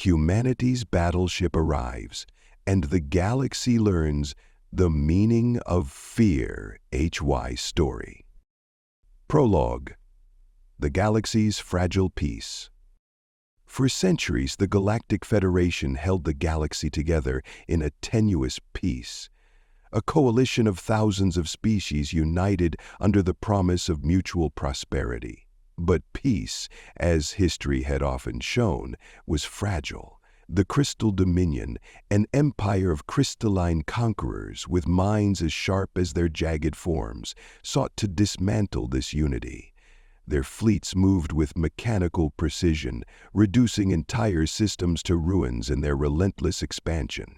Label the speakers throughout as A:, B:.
A: humanity's battleship arrives, and the galaxy learns the meaning of fear. HY Story. Prologue. The galaxy's fragile peace. For centuries, the Galactic Federation held the galaxy together in a tenuous peace, a coalition of thousands of species united under the promise of mutual prosperity. But peace, as history had often shown, was fragile. The Krysal Dominion, an empire of crystalline conquerors with minds as sharp as their jagged forms, sought to dismantle this unity. Their fleets moved with mechanical precision, reducing entire systems to ruins in their relentless expansion.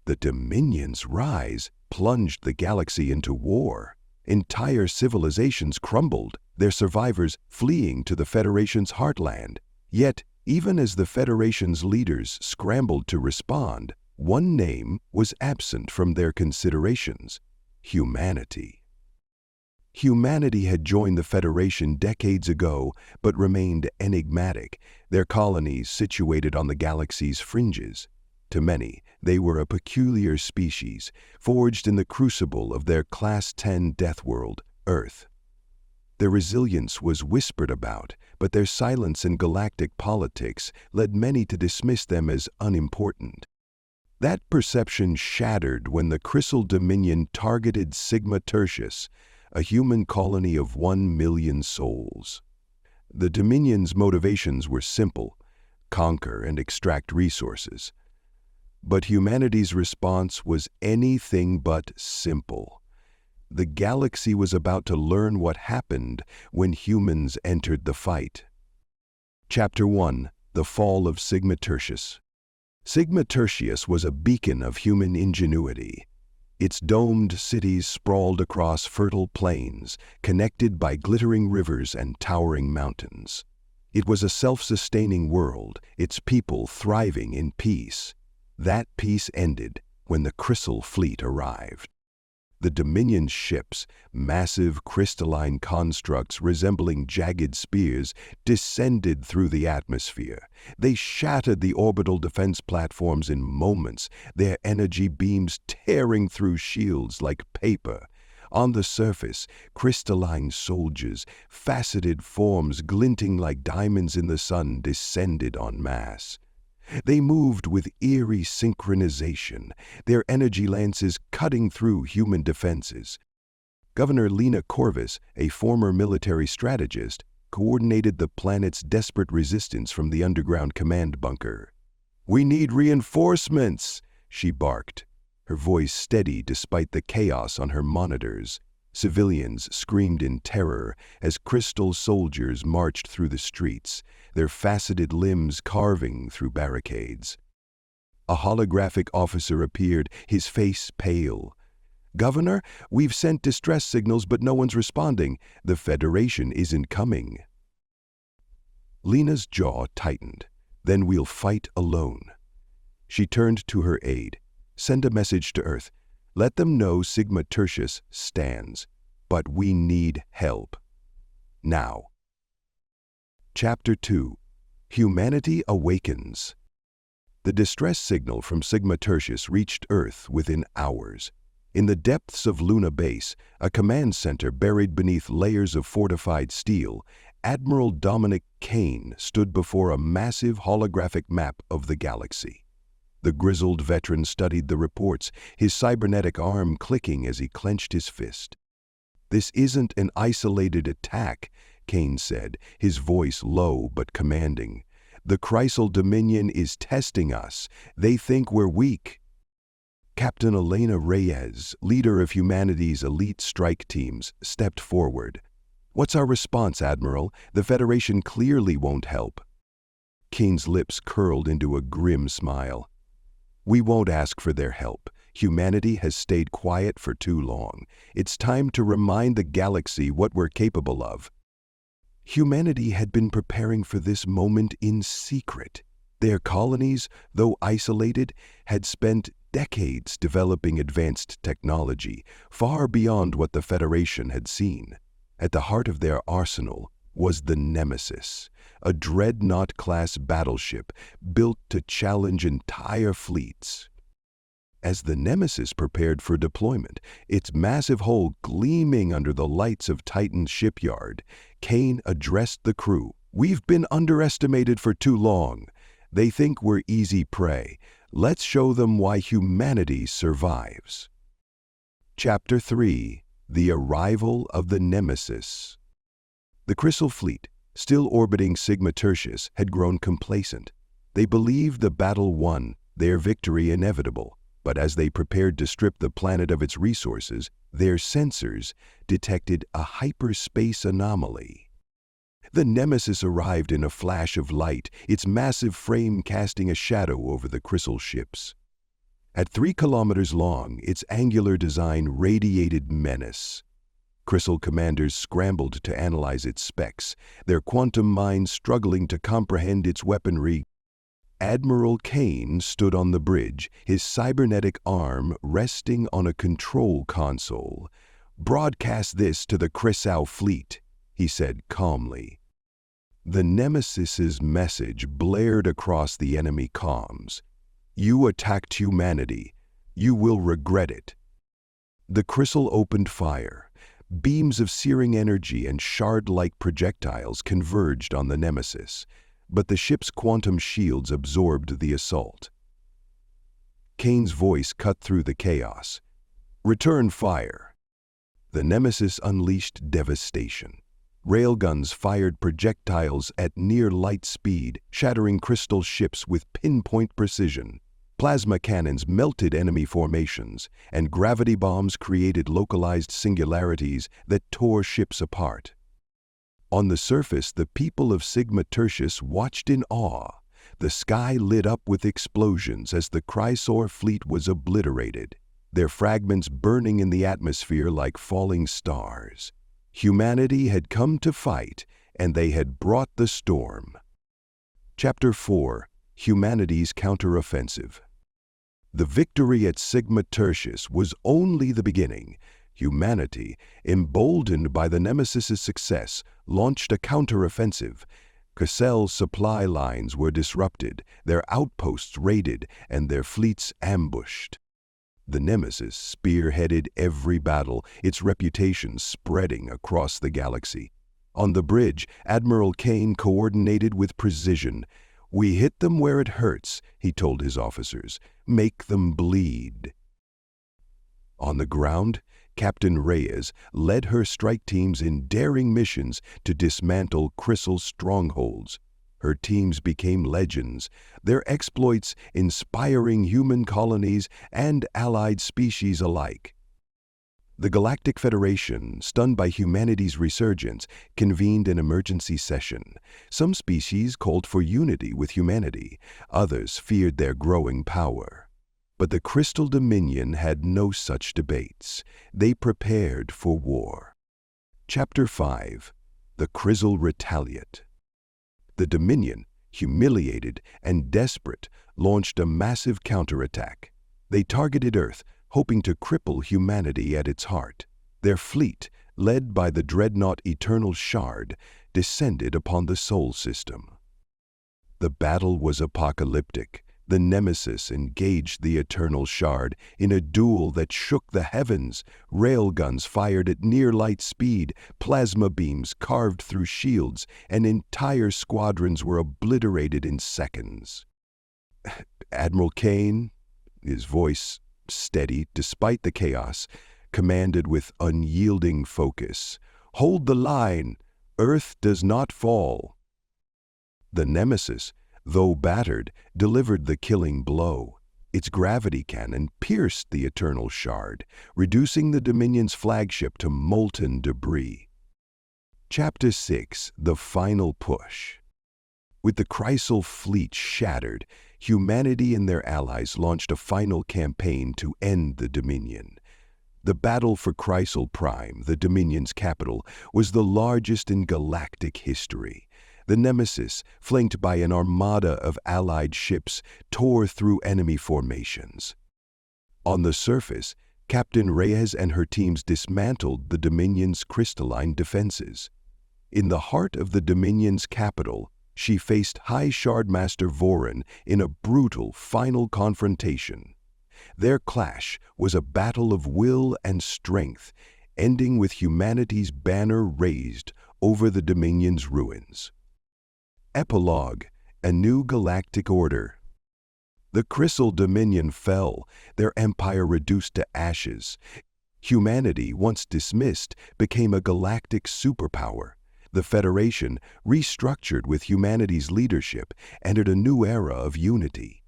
A: The Dominion's rise plunged the galaxy into war. Entire civilizations crumbled, their survivors fleeing to the Federation's heartland. Yet, even as the Federation's leaders scrambled to respond, one name was absent from their considerations: humanity. Humanity had joined the Federation decades ago, but remained enigmatic, their colonies situated on the galaxy's fringes. To many, they were a peculiar species, forged in the crucible of their Class 10 death world, Earth. Their resilience was whispered about, but their silence in galactic politics led many to dismiss them as unimportant. That perception shattered when the Krysal Dominion targeted Sigma Tertius, a human colony of 1 million souls. The Dominion's motivations were simple: conquer and extract resources. But humanity's response was anything but simple. The galaxy was about to learn what happened when humans entered the fight. Chapter 1. The Fall of Sigma Tertius. Sigma Tertius was a beacon of human ingenuity. Its domed cities sprawled across fertile plains, connected by glittering rivers and towering mountains. It was a self-sustaining world, its people thriving in peace. That peace ended when the Krysal fleet arrived. The Dominion's ships, massive crystalline constructs resembling jagged spears, descended through the atmosphere. They shattered the orbital defense platforms in moments, their energy beams tearing through shields like paper. On the surface, crystalline soldiers, faceted forms glinting like diamonds in the sun, descended en masse. They moved with eerie synchronization, their energy lances cutting through human defenses. Governor Elena Reyes, a former military strategist, coordinated the planet's desperate resistance from the underground command bunker. "We need reinforcements," she barked, her voice steady despite the chaos on her monitors. Civilians screamed in terror as Krysal soldiers marched through the streets, their faceted limbs carving through barricades. A holographic officer appeared, his face pale. "Governor, we've sent distress signals, but no one's responding. The Federation isn't coming." Lena's jaw tightened. "Then we'll fight alone." She turned to her aide. "Send a message to Earth. Let them know Sigma Tertius stands. But we need help. Now." Chapter 2. Humanity Awakens. The distress signal from Sigma Tertius reached Earth within hours. In the depths of Luna Base, a command center buried beneath layers of fortified steel, Admiral Dominic Kane stood before a massive holographic map of the galaxy. The grizzled veteran studied the reports, his cybernetic arm clicking as he clenched his fist. "This isn't an isolated attack," Kane said, his voice low but commanding. "The Krysal Dominion is testing us. They think we're weak." Captain Elena Reyes, leader of humanity's elite strike teams, stepped forward. "What's our response, Admiral? The Federation clearly won't help." Kane's lips curled into a grim smile. "We won't ask for their help. Humanity has stayed quiet for too long. It's time to remind the galaxy what we're capable of." Humanity had been preparing for this moment in secret. Their colonies, though isolated, had spent decades developing advanced technology, far beyond what the Federation had seen. At the heart of their arsenal was the Nemesis, a dreadnought-class battleship built to challenge entire fleets. As the Nemesis prepared for deployment, its massive hull gleaming under the lights of Titan's shipyard, Kane addressed the crew. "We've been underestimated for too long. They think we're easy prey. Let's show them why humanity survives." Chapter 3: The Arrival of the Nemesis. The Krysal fleet, still orbiting Sigma Tertius, had grown complacent. They believed the battle won, their victory inevitable. But as they prepared to strip the planet of its resources, their sensors detected a hyperspace anomaly. The Nemesis arrived in a flash of light, its massive frame casting a shadow over the Krysal ships. At 3 kilometers long, its angular design radiated menace. Krysal commanders scrambled to analyze its specs, their quantum minds struggling to comprehend its weaponry. Admiral Kane stood on the bridge, his cybernetic arm resting on a control console. "Broadcast this to the Krysal fleet," he said calmly. The Nemesis's message blared across the enemy comms. "You attacked humanity. You will regret it." The Krysal opened fire. Beams of searing energy and shard-like projectiles converged on the Nemesis, but the ship's quantum shields absorbed the assault. Kane's voice cut through the chaos. "Return fire." The Nemesis unleashed devastation. Railguns fired projectiles at near light speed, shattering crystal ships with pinpoint precision. Plasma cannons melted enemy formations, and gravity bombs created localized singularities that tore ships apart. On the surface, the people of Sigma Tertius watched in awe. The sky lit up with explosions as the Krysal fleet was obliterated, their fragments burning in the atmosphere like falling stars. Humanity had come to fight, and they had brought the storm. Chapter 4: Humanity's Counteroffensive. The victory at Sigma Tertius was only the beginning. Humanity, emboldened by the Nemesis's success, launched a counteroffensive. Krysal's supply lines were disrupted, their outposts raided, and their fleets ambushed. The Nemesis spearheaded every battle, its reputation spreading across the galaxy. On the bridge, Admiral Kane coordinated with precision. "We hit them where it hurts," he told his officers. "Make them bleed." On the ground, Captain Reyes led her strike teams in daring missions to dismantle Krysal strongholds. Her teams became legends, their exploits inspiring human colonies and allied species alike. The Galactic Federation, stunned by humanity's resurgence, convened an emergency session. Some species called for unity with humanity, others feared their growing power. But the Krysal Dominion had no such debates. They prepared for war. Chapter 5: The Krysal Retaliate. The Dominion, humiliated and desperate, launched a massive counterattack. They targeted Earth, hoping to cripple humanity at its heart. Their fleet, led by the dreadnought Eternal Shard, descended upon the Sol system. The battle was apocalyptic. The Nemesis engaged the Eternal Shard in a duel that shook the heavens. Railguns fired at near-light speed, plasma beams carved through shields, and entire squadrons were obliterated in seconds. Admiral Kane, his voice steady despite the chaos, commanded with unyielding focus, "Hold the line! Earth does not fall." The Nemesis, though battered, delivered the killing blow. Its gravity cannon pierced the Eternal Shard, reducing the Dominion's flagship to molten debris. Chapter 6: The Final Push. With the Krysal fleet shattered, humanity and their allies launched a final campaign to end the Dominion. The battle for Krysal Prime, the Dominion's capital, was the largest in galactic history. The Nemesis, flanked by an armada of allied ships, tore through enemy formations. On the surface, Captain Reyes and her teams dismantled the Dominion's crystalline defenses. In the heart of the Dominion's capital, she faced High Shardmaster Vorin in a brutal final confrontation. Their clash was a battle of will and strength, ending with humanity's banner raised over the Dominion's ruins. Epilogue: A New Galactic Order. The Krysal Dominion fell, their empire reduced to ashes. Humanity, once dismissed, became a galactic superpower. The Federation, restructured with humanity's leadership, entered a new era of unity.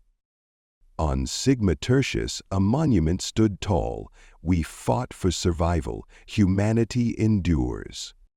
A: On Sigma Tertius, a monument stood tall. We fought for survival. Humanity endures.